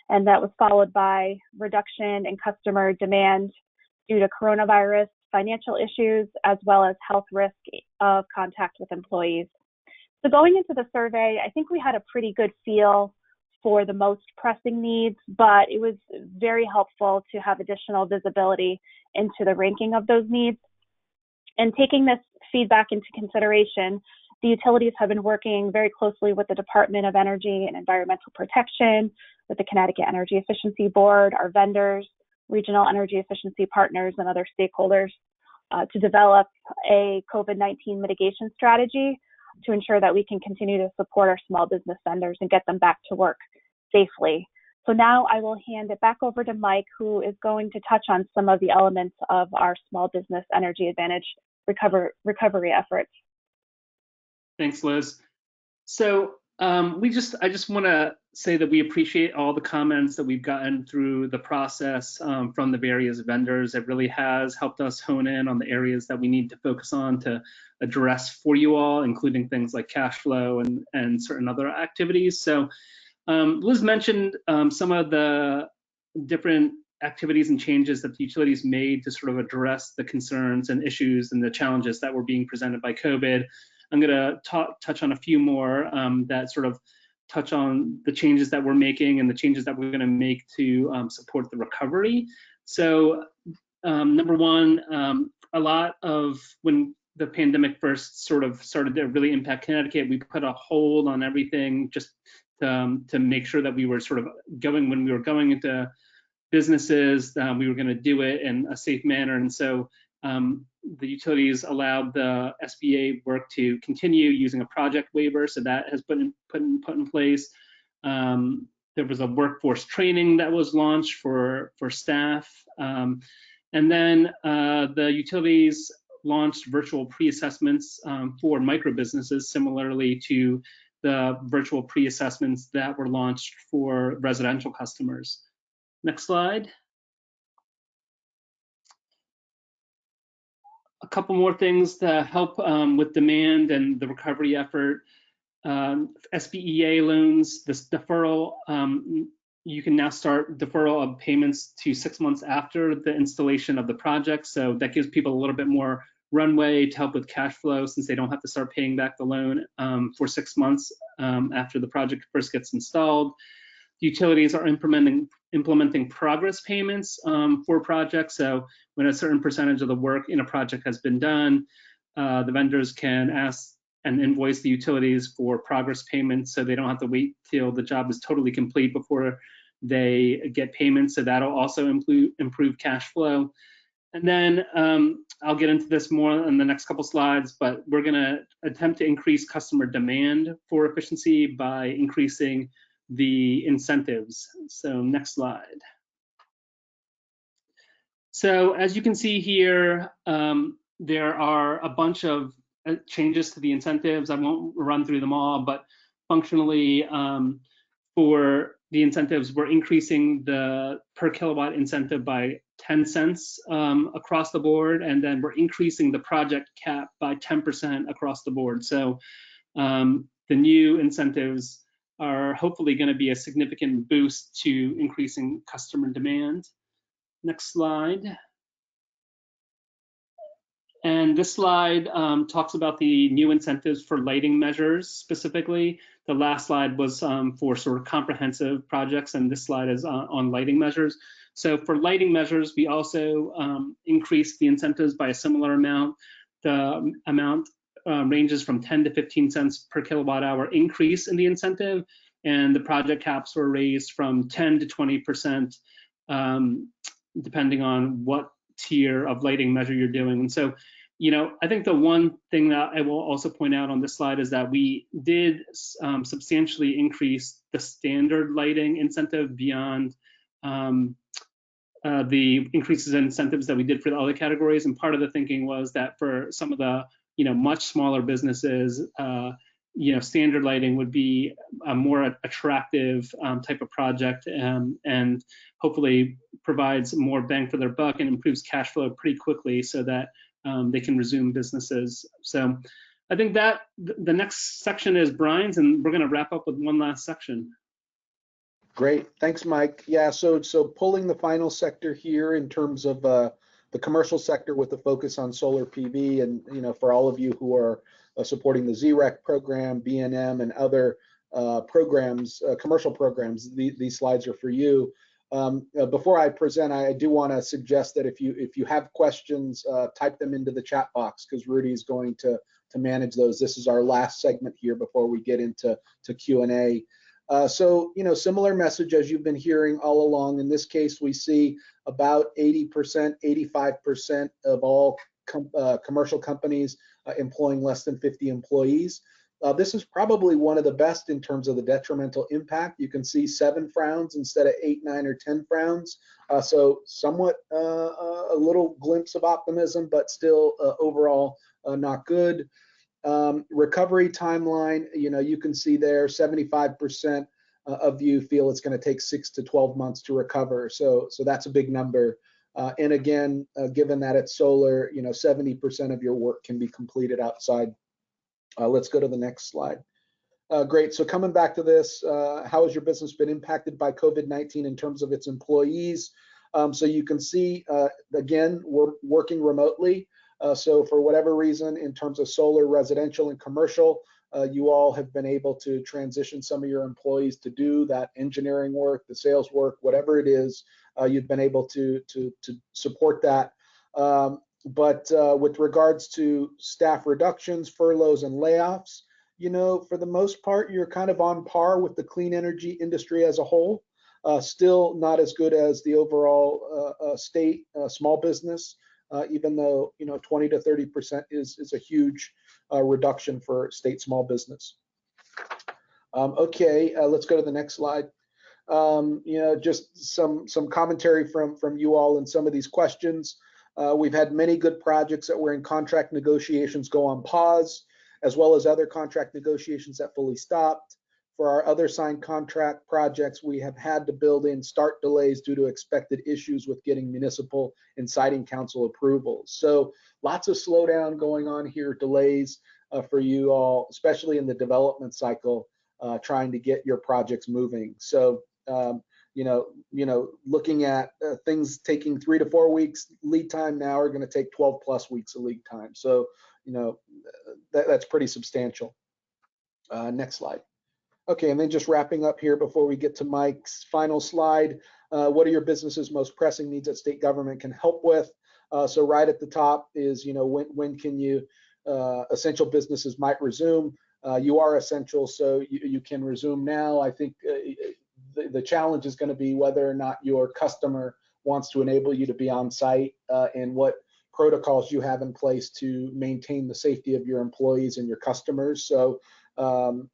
And that was followed by reduction in customer demand due to coronavirus, financial issues, as well as health risk of contact with employees. So going into the survey, I think we had a pretty good feel for the most pressing needs, but it was very helpful to have additional visibility into the ranking of those needs. And taking this feedback into consideration, the utilities have been working very closely with the Department of Energy and Environmental Protection, with the Connecticut Energy Efficiency Board, our vendors, regional energy efficiency partners, and other stakeholders to develop a COVID-19 mitigation strategy to ensure that we can continue to support our small business vendors and get them back to work safely. So now I will hand it back over to Mike, who is going to touch on some of the elements of our Small Business Energy Advantage recovery efforts. Thanks, Liz. So I just want to say that we appreciate all the comments that we've gotten through the process from the various vendors. It really has helped us hone in on the areas that we need to focus on to address for you all, including things like cash flow and certain other activities. So Liz mentioned some of the different activities and changes that the utilities made to sort of address the concerns and issues and the challenges that were being presented by COVID. I'm going to touch on a few more that sort of touch on the changes that we're making and the changes that we're going to make to support the recovery. So number one, a lot of when the pandemic first sort of started to really impact Connecticut, we put a hold on everything just to make sure that we were sort of when we were going into businesses, we were going to do it in a safe manner. And so the utilities allowed the SBEA work to continue using a project waiver, so that has been put in place. There was a workforce training that was launched for staff, and then the utilities launched virtual pre-assessments for micro businesses, similarly to the virtual pre-assessments that were launched for residential customers. Next slide. A couple more things to help with demand and the recovery effort. SBEA loans, this deferral, you can now start deferral of payments to 6 months after the installation of the project. So that gives people a little bit more runway to help with cash flow, since they don't have to start paying back the loan for 6 months after the project first gets installed. Utilities are implementing progress payments for projects. So when a certain percentage of the work in a project has been done, the vendors can ask and invoice the utilities for progress payments, so they don't have to wait till the job is totally complete before they get payments. So that'll also improve cash flow. And then I'll get into this more in the next couple slides, but we're going to attempt to increase customer demand for efficiency by increasing the incentives. So next slide. So as you can see here, there are a bunch of changes to the incentives. I won't run through them all, but functionally for the incentives, we're increasing the per kilowatt incentive by 10 cents across the board, and then we're increasing the project cap by 10% across the board. So the new incentives are hopefully going to be a significant boost to increasing customer demand. Next slide. And this slide talks about the new incentives for lighting measures specifically. The last slide was for sort of comprehensive projects, and this slide is on lighting measures. So for lighting measures, we also increased the incentives by a similar amount. The amount ranges from 10 to 15 cents per kilowatt hour increase in the incentive, and the project caps were raised from 10 to 20%, depending on what tier of lighting measure you're doing. And so, you know, I think the one thing that I will also point out on this slide is that we did substantially increase the standard lighting incentive beyond the increases in incentives that we did for the other categories. And part of the thinking was that for some of the, you know, much smaller businesses, you know, standard lighting would be a more attractive type of project, and hopefully provides more bang for their buck and improves cash flow pretty quickly so that they can resume businesses. So I think that the next section is Brian's, and we're going to wrap up with one last section. Great, thanks, Mike. Yeah, so pulling the final sector here in terms of the commercial sector with the focus on solar PV, and you know, for all of you who are supporting the ZREC program, B&M, and other programs, commercial programs, these slides are for you. Before I present, I do want to suggest that if you have questions, type them into the chat box, because Rudy is going to manage those. This is our last segment here before we get into Q&A. So, you know, similar message as you've been hearing all along. In this case, we see about 80%, 85% of all commercial companies employing less than 50 employees. This is probably one of the best in terms of the detrimental impact. You can see 7 frowns instead of 8, 9, or 10 frowns. So somewhat a little glimpse of optimism, but still overall not good. Recovery timeline, you know, you can see there 75% of you feel it's going to take 6 to 12 months to recover. So that's a big number. And again, given that it's solar, you know, 70% of your work can be completed outside. Let's go to the next slide. Great. So coming back to this, how has your business been impacted by COVID-19 in terms of its employees? So you can see, again, we're working remotely. So for whatever reason, in terms of solar, residential, and commercial, you all have been able to transition some of your employees to do that engineering work, the sales work, whatever it is, you've been able to support that. But with regards to staff reductions, furloughs, and layoffs, you know, for the most part, you're kind of on par with the clean energy industry as a whole. Still not as good as the overall state small business, even though, you know, 20 to 30% is a huge reduction for state small business. Okay, let's go to the next slide. You know, just some commentary from you all in some of these questions. We've had many good projects that were in contract negotiations go on pause, as well as other contract negotiations that fully stopped. For our other signed contract projects, we have had to build in start delays due to expected issues with getting municipal and siting council approvals. So lots of slowdown going on here, delays for you all, especially in the development cycle, trying to get your projects moving. So you know, looking at things taking 3 to 4 weeks lead time now are going to take 12 plus weeks of lead time. So, you know, that's pretty substantial. Next slide. Okay, and then just wrapping up here before we get to Mike's final slide. What are your business's most pressing needs that state government can help with? So right at the top is, you know, when can you, essential businesses might resume. You are essential, so you can resume now. I think the challenge is going to be whether or not your customer wants to enable you to be on site, and what protocols you have in place to maintain the safety of your employees and your customers. So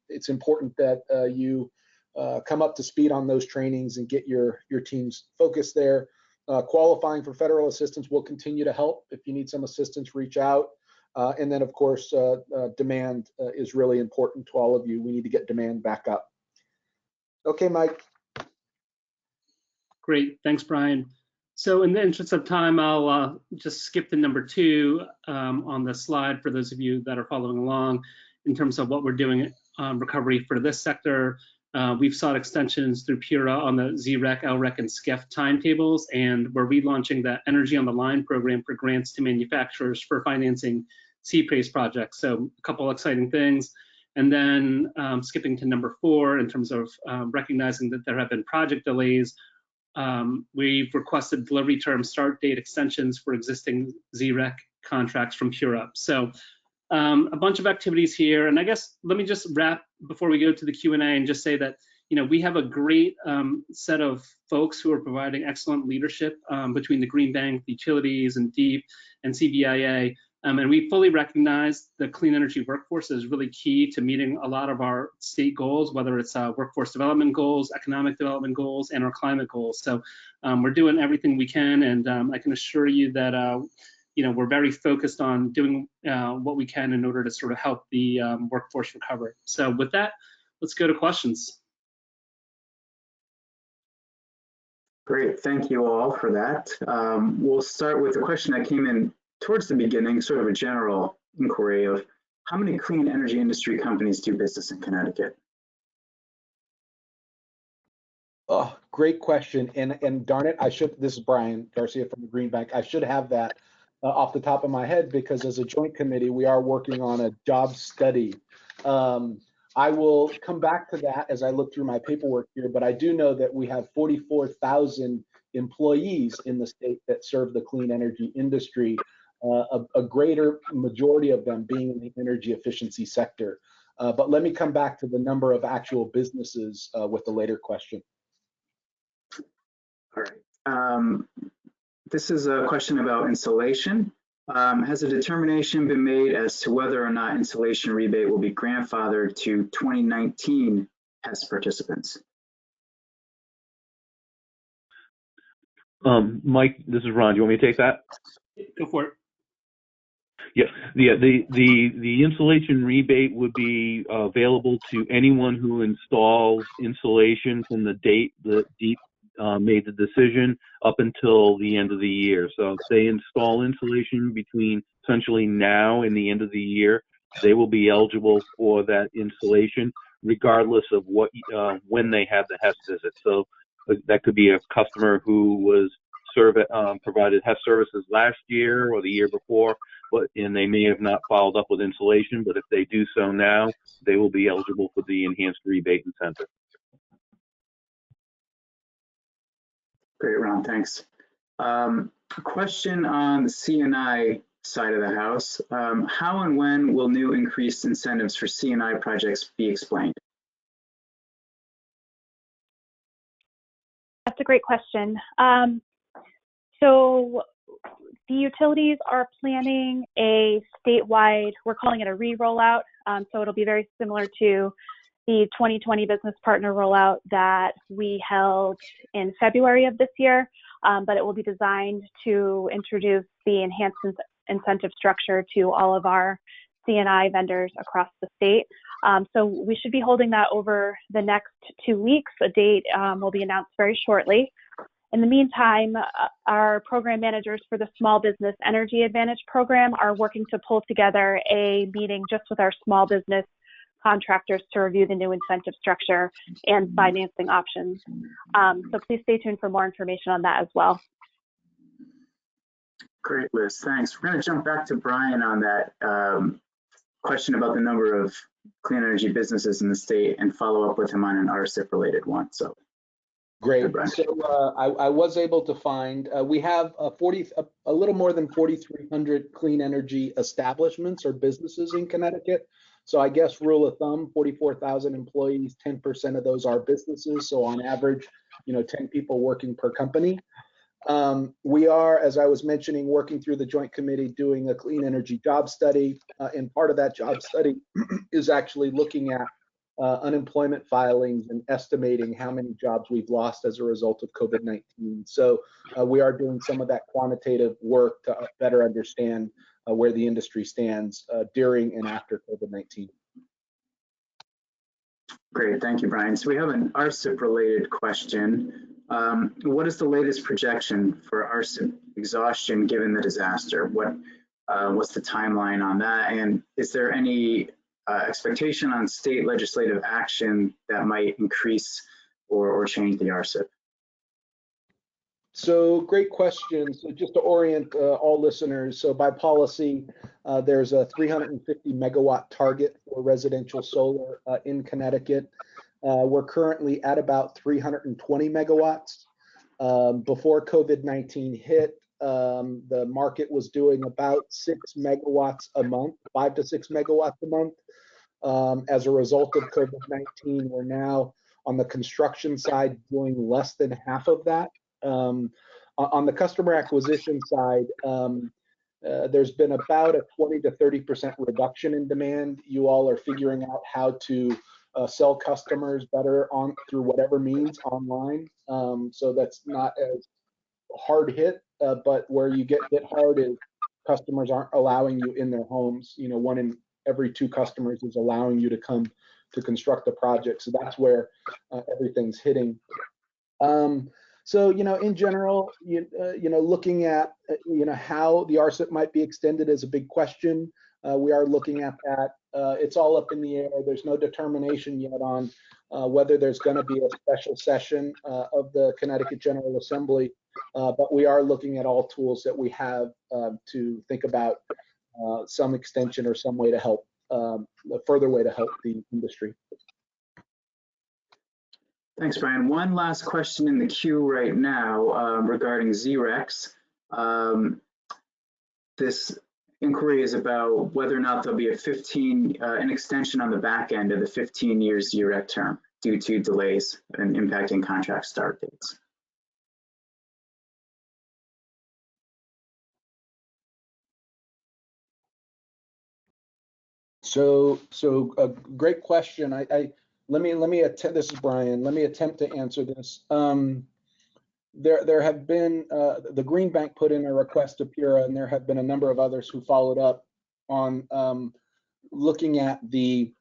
it's important that you come up to speed on those trainings and get your teams focused there. Qualifying for federal assistance will continue to help. If you need some assistance, reach out. And then, of course, demand is really important to all of you. We need to get demand back up. Okay, Mike. Great, thanks, Brian. So in the interest of time, I'll just skip to number 2 on the slide for those of you that are following along in terms of what we're doing recovery for this sector. We've sought extensions through PURA on the ZREC, LREC, and SCEF timetables, and we're relaunching the Energy on the Line program for grants to manufacturers for financing CPACE projects. So a couple exciting things. And then skipping to number 4, in terms of recognizing that there have been project delays, we've requested delivery term start date extensions for existing ZREC contracts from PURA. So a bunch of activities here, and I guess let me just wrap before we go to the Q&A and just say that, you know, we have a great set of folks who are providing excellent leadership between the Green Bank, the utilities, and DEEP, and SBEA. And we fully recognize the clean energy workforce is really key to meeting a lot of our state goals, whether it's workforce development goals, economic development goals, and our climate goals. So we're doing everything we can, and I can assure you that you know, we're very focused on doing what we can in order to sort of help the workforce recover. So with that, let's go to questions. Great, thank you all for that. We'll start with a question that came in towards the beginning, sort of a general inquiry of how many clean energy industry companies do business in Connecticut? Oh, great question. And darn it, this is Brian Garcia from the Green Bank. I should have that off the top of my head, because as a joint committee, we are working on a job study. I will come back to that as I look through my paperwork here, but I do know that we have 44,000 employees in the state that serve the clean energy industry, a greater majority of them being in the energy efficiency sector. But let me come back to the number of actual businesses with the later question. All right. This is a question about insulation. Has a determination been made as to whether or not insulation rebate will be grandfathered to 2019 HES participants? Mike, this is Ron. Do you want me to take that? Go for it. Yeah. The insulation rebate would be available to anyone who installs insulation from the date that DEEP made the decision up until the end of the year. So if they install insulation between essentially now and the end of the year, they will be eligible for that insulation, regardless of what when they had the HES visit. So that could be a customer who was provided HES services last year or the year before, and they may have not followed up with insulation, but if they do so now, they will be eligible for the enhanced rebate incentive. Great, Ron, thanks. A question on the C&I side of the house. How and when will new increased incentives for C&I projects be explained? That's a great question. So the utilities are planning a statewide, we're calling it a re-rollout. So it'll be very similar to the 2020 business partner rollout that we held in February of this year, but it will be designed to introduce the enhanced incentive structure to all of our C&I vendors across the state. So we should be holding that over the next 2 weeks. A date will be announced very shortly. In the meantime, our program managers for the Small Business Energy Advantage program are working to pull together a meeting just with our small business contractors to review the new incentive structure and financing options. So please stay tuned for more information on that as well. Great, Liz, thanks. We're going to jump back to Brian on that question about the number of clean energy businesses in the state and follow up with him on an RSIP related one. So. Great. So I was able to find, we have a little more than 4,300 clean energy establishments or businesses in Connecticut. So I guess rule of thumb, 44,000 employees, 10% of those are businesses. So on average, 10 people working per company. We are, as I was mentioning, working through the Joint Committee doing a clean energy job study. And part of that job study is actually looking at unemployment filings and estimating how many jobs we've lost as a result of COVID-19. So we are doing some of that quantitative work to better understand where the industry stands during and after COVID-19. Great, thank you, Brian. So we have an RSIP related question. What is the latest projection for RSIP exhaustion given the disaster? What's the timeline on that? And is there any expectation on state legislative action that might increase or change the RSIP? So great question. So just to orient all listeners, so by policy, there's a 350 megawatt target for residential solar in Connecticut. We're currently at about 320 megawatts. Before COVID-19 hit, the market was doing about 6 megawatts a month, 5 to 6 megawatts a month. As a result of COVID-19, we're now on the construction side doing less than half of that. On the customer acquisition side, there's been about a 20 to 30% reduction in demand. You all are figuring out how to sell customers better through whatever means online. So that's not as hard hit, but where you get hit hard is customers aren't allowing you in their homes. 1 in every 2 customers is allowing you to come to construct a project. So that's where everything's hitting. So, in general, looking at, how the RSIP might be extended is a big question. We are looking at that. It's all up in the air. There's no determination yet on whether there's going to be a special session of the Connecticut General Assembly, but we are looking at all tools that we have to think about some extension or some way to help, a further way to help the industry. Thanks, Brian. One last question in the queue right now regarding ZRECs. This inquiry is about whether or not there'll be an extension on the back end of the 15-year ZREC term due to delays and impacting contract start dates. So a great question. Let me attempt. This is Brian. Let me attempt to answer this. There have been the Green Bank put in a request to PURA, and there have been a number of others who followed up on looking at the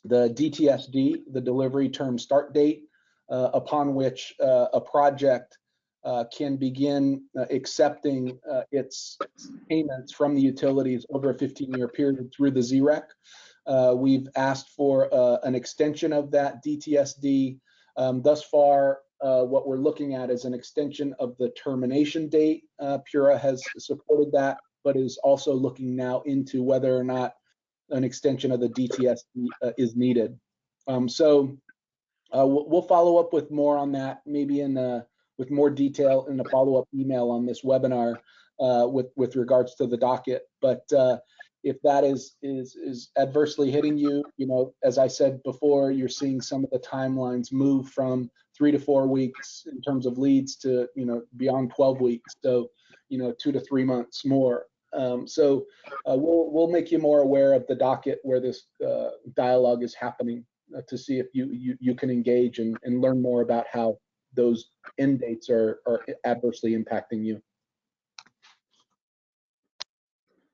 DTSD, the delivery term start date, upon which a project can begin accepting its payments from the utilities over a 15-year period through the ZREC. We've asked for an extension of that DTSD. Thus far, what we're looking at is an extension of the termination date. PURA has supported that, but is also looking now into whether or not an extension of the DTSD is needed. So we'll follow up with more on that, maybe with more detail in the follow-up email on this webinar with regards to the docket. But if that is adversely hitting you, as I said before, you're seeing some of the timelines move from 3 to 4 weeks in terms of leads to, beyond 12 weeks. So, 2 to 3 months more. So we'll make you more aware of the docket where this dialogue is happening to see if you can engage and learn more about how those end dates are adversely impacting you.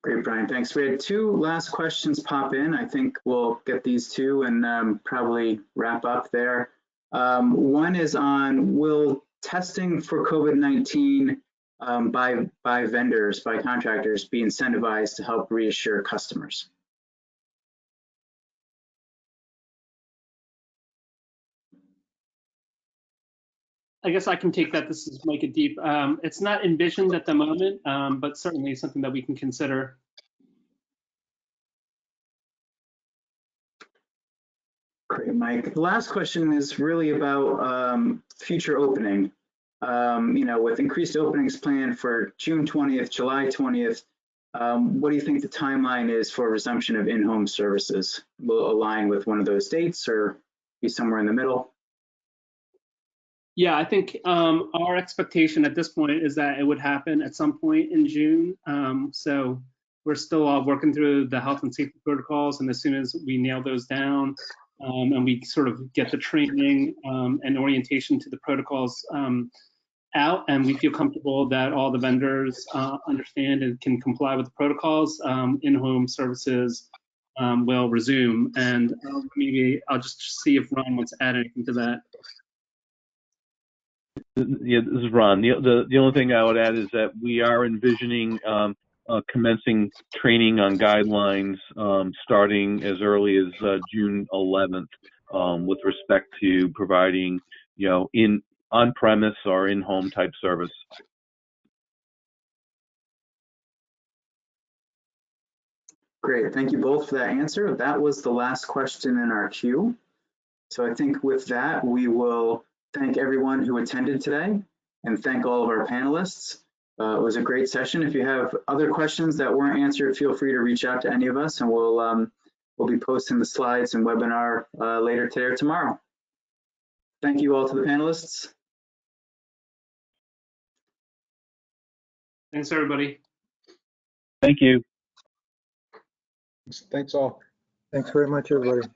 Great, Brian, thanks. We had 2 last questions pop in. I think we'll get these 2 and probably wrap up there. One is on, will testing for COVID-19 by vendors, by contractors, be incentivized to help reassure customers? I guess I can take that. This is Mike Deep. It's not envisioned at the moment, but certainly something that we can consider. Great, Mike. The last question is really about future opening. With increased openings planned for June 20th, July 20th, What do you think the timeline is for resumption of in-home services? Will it align with one of those dates or be somewhere in the middle? Yeah, I think our expectation at this point is that it would happen at some point in June. So we're still all working through the health and safety protocols, and as soon as we nail those down and we sort of get the training and orientation to the protocols out, and we feel comfortable that all the vendors understand and can comply with the protocols, in-home services will resume. And maybe I'll just see if Ron wants to add anything to that. Yeah, this is Ron. The only thing I would add is that we are envisioning commencing training on guidelines starting as early as June 11th with respect to providing, in on-premise or in-home type service. Great, thank you both for that answer. That was the last question in our queue. So I think with that, we will thank everyone who attended today and thank all of our panelists. It was a great session. If you have other questions that weren't answered, feel free to reach out to any of us, and we'll be posting the slides and webinar later today or tomorrow. Thank you all to the panelists. Thanks, everybody. Thank you. Thanks all. Thanks very much, everybody.